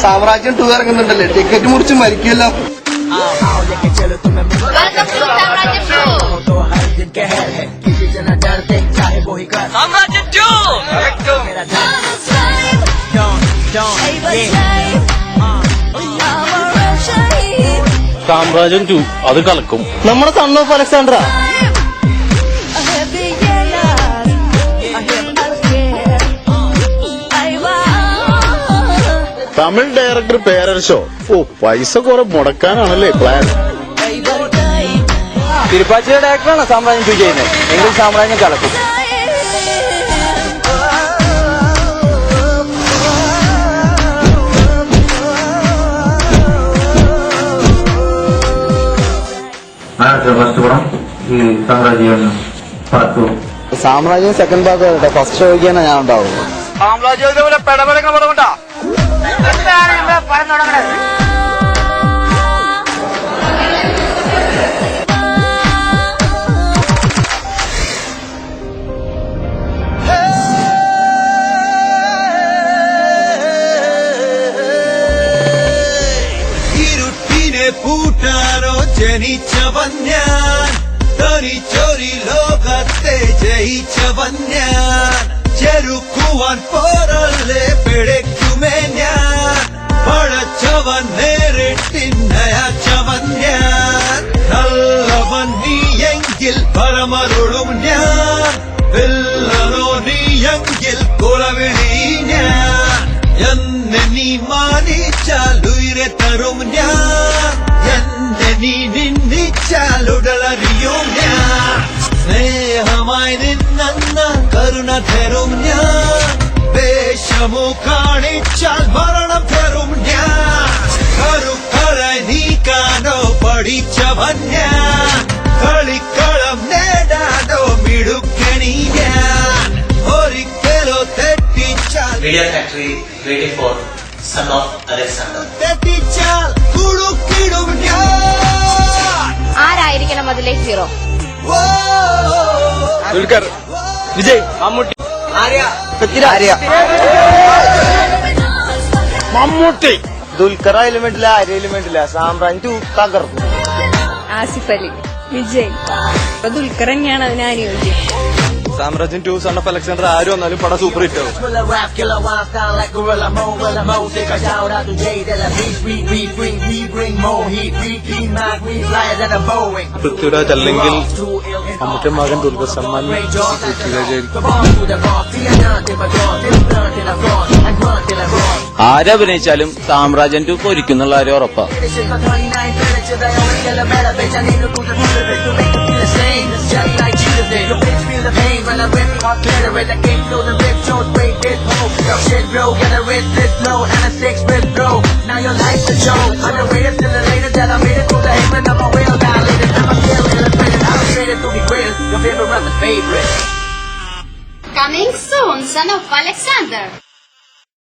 സാമ്രാജ്യം 2 ഇറങ്ങുന്നുണ്ടല്ലേ, ടിക്കറ്റ് മുറിച്ച് മരിക്കുമല്ലോ. സാമ്രാജ്യം 2 അത് കളക്കും. നമ്മുടെ son of Alexander Tamil director പേരർശോ. പൈസ കുറെ മുടക്കാനാണല്ലേ പ്ലാൻ. തിരുപ്പാച്ചിയുടെ ഡയറക്ടറാണ് സാമ്രാജ്യം 2 ചെയ്യുന്നത്. എങ്കിൽ സാമ്രാജ്യം കളക്കും. സാമ്രാജ്യം സെക്കൻഡ് പാർട്ട് വരട്ടെ. ഫസ്റ്റ് ഷോയ്ക്കാണ് ഞാൻ ഉണ്ടാവുള്ളൂ. സാമ്രാജ്യം പെടപെടങ്ങ പടമുണ്ടാ. ഇരുട്ടിനെ പൂട്ടാനോ ജനിച്ചവൻ ഞാൻ, തനിച്ചൊരു ലോകത്തെ ജയിച്ചവൻ ഞാൻ, ചെറുക്കുവാൻ പോരല്ലേ പിഴയ്ക്കുമേ ഞാൻ, പഴച്ചവൻ നേരിട്ടിന്നയച്ചവൻ ഞാൻ, നല്ലവൻ നീയെങ്കിൽ പരമരുളും ഞാൻ, വില്ലനോ നീയെങ്കിൽ കുളവിളി ഞാൻ, എന്നെ നീ മാനിച്ചാൽ ഉയരെ തരും ഞാൻ, എന്നെ നീ നിന്ദിച്ചാൽ ഉടലറിയും ഞാൻ, സ്നേഹമായി നിന്ന കരുണ തരും ഞാൻ, വേഷമോ കാണിച്ചാൽ മരണം തരും ഞാൻ, കരുക്കളെ നീക്കാനോ പഠിച്ചവൻ ഞാൻ, കളിക്കളം നേടാനോ മിടുക്കണി ഞാൻ, ഒരിക്കലോ തെറ്റിച്ചാൽ Media Factory waiting for Son of Alexander. തെറ്റിച്ചാൽ കുടുക്കിടും ഞാൻ. ആരായിരിക്കണം അതിലെ ഹീറോ? ദുൽഖർ, വിജയ്, മമ്മൂട്ടി, മമ്മൂട്ടി. ദുൽഖർ എലിമെന്റില്ല, ആര്യ എലിമെന്റില്ല. സാമ്രാജ്യം 2 തകർക്കും. ആസിഫ് അലി, വിജയ്. അപ്പൊ ദുൽഖർ തന്നെയാണ് അതിന് അനുയോജ്യം. സാമ്രാജ്യം 2 സൺ ഓഫ് അലക്സാണ്ടർ ആരും വന്നാലും പടം സൂപ്പർ ഹിറ്റ് ആവും. പൃഥ്വിരാജ് അല്ലെങ്കിൽ മമ്മൂട്ടി മകൻ ദുൽഖർ സൽമാൻ ആരഭിനയിച്ചാലും സാമ്രാജ്യം 2 പൊരിക്കുന്നുള്ള കാര്യം ഉറപ്പാ. Coming soon, Son of Alexander.